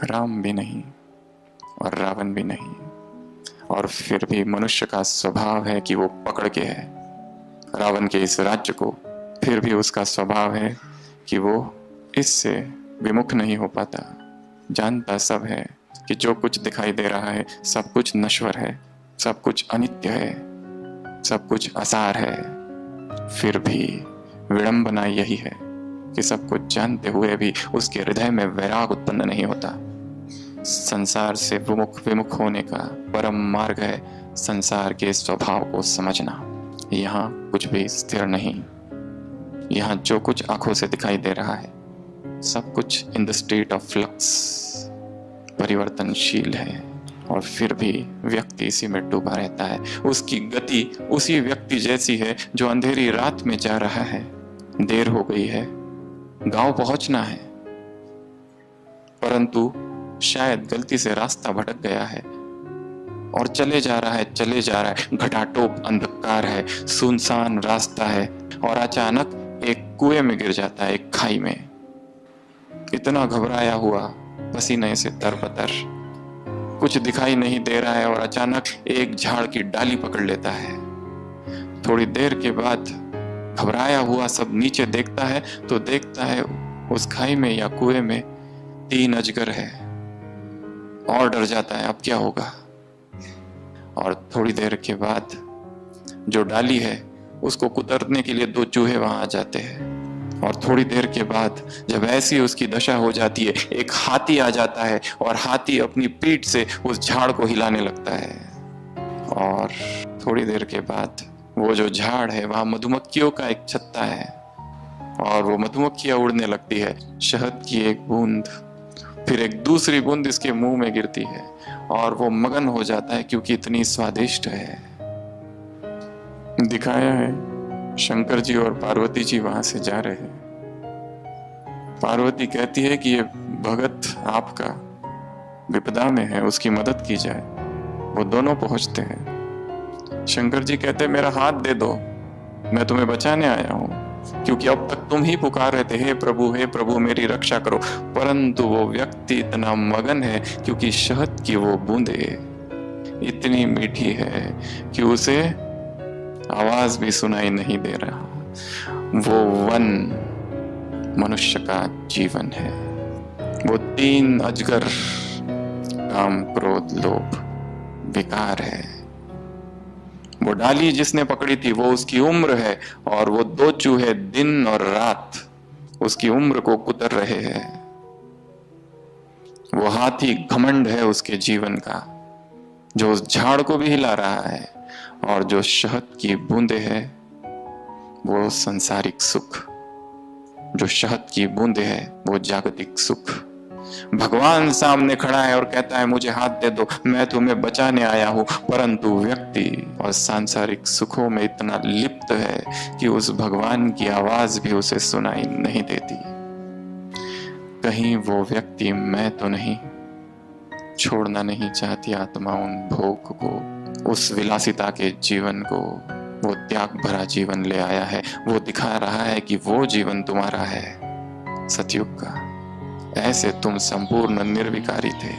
राम भी नहीं और रावण भी नहीं, और फिर भी मनुष्य का स्वभाव है कि वो पकड़ के है रावण के इस राज्य को। फिर भी उसका स्वभाव है कि वो इससे विमुख नहीं हो पाता। जानता सब है कि जो कुछ दिखाई दे रहा है सब कुछ नश्वर है, सब कुछ अनित्य है, सब कुछ असार है। फिर भी विडंबना यही है कि सब कुछ जानते हुए भी उसके हृदय में वैराग उत्पन्न नहीं होता। संसार से विमुख होने का परम मार्ग है संसार के स्वभाव को समझना। यहाँ कुछ भी स्थिर नहीं। यहाँ जो कुछ आंखों से दिखाई दे रहा है सब कुछ in the state of flux, परिवर्तनशील है। और फिर भी व्यक्ति इसी में डूबा रहता है। उसकी गति उसी व्यक्ति जैसी है जो अंधेरी रात में जा रहा है। देर हो गई है, गांव पहुंचना है, परंतु शायद गलती से रास्ता भटक गया है और चले जा रहा है। घटाटोप अंधकार है, सुनसान रास्ता है और अचानक एक कुएं में गिर जाता है, एक खाई में। इतना घबराया हुआ, पसीने से तरबतर, कुछ दिखाई नहीं दे रहा है और अचानक एक झाड़ की डाली पकड़ लेता है। थोड़ी देर के बाद घबराया हुआ सब नीचे देखता है तो देखता है उस खाई में या कुएं में 3 अजगर है और डर जाता है, अब क्या होगा। और थोड़ी देर के बाद जो डाली है उसको कुतरने के लिए 2 चूहे वहां आ जाते हैं। और थोड़ी देर के बाद जब ऐसी उसकी दशा हो जाती है, एक हाथी आ जाता है और हाथी अपनी पीठ से उस झाड़ को हिलाने लगता है। और थोड़ी देर के बाद वो जो झाड़ है वहां मधुमक्खियों का एक छत्ता है और वो मधुमक्खियां उड़ने लगती है। शहद की एक बूंद, फिर एक दूसरी बूंद इसके मुंह में गिरती है और वो मगन हो जाता है क्योंकि इतनी स्वादिष्ट है। दिखाया है शंकर जी और पार्वती जी वहां से जा रहे हैं। पार्वती कहती है कि ये भगत आपका विपदा में है, उसकी मदद की जाए। वो दोनों पहुंचते हैं। शंकर जी कहते हैं मेरा हाथ दे दो, मैं तुम्हें बचाने आया हूं, क्योंकि अब तक तुम ही पुकार रहे थे, हे प्रभु मेरी रक्षा करो। परंतु वो व्यक्ति इतना मगन है क्योंकि शहद की वो बूंदे इतनी मीठी है कि उसे आवाज भी सुनाई नहीं दे रहा। वो वन मनुष्य का जीवन है। वो 3 अजगर, काम क्रोध लोभ विकार है। वो डाली जिसने पकड़ी थी वो उसकी उम्र है और वो 2 चूहे दिन और रात उसकी उम्र को कुतर रहे हैं। वो हाथी घमंड है उसके जीवन का, जो उस झाड़ को भी हिला रहा है। और जो शहद की बूंदे है वो सांसारिक सुख, जो शहद की बूंदे है वो जागतिक सुख। भगवान सामने खड़ा है और कहता है मुझे हाथ दे दो, मैं तुम्हें बचाने आया हूं। परंतु व्यक्ति और सांसारिक सुखों में इतना लिप्त है कि उस भगवान की आवाज भी उसे सुनाई नहीं देती। कहीं वो व्यक्ति मैं तो नहीं, छोड़ना नहीं चाहती आत्मा उन भोग को, उस विलासिता के जीवन को। वो त्याग भरा जीवन ले आया है। वो दिखा रहा है कि वो जीवन तुम्हारा है, सतयुग का। ऐसे तुम संपूर्ण निर्विकारी थे।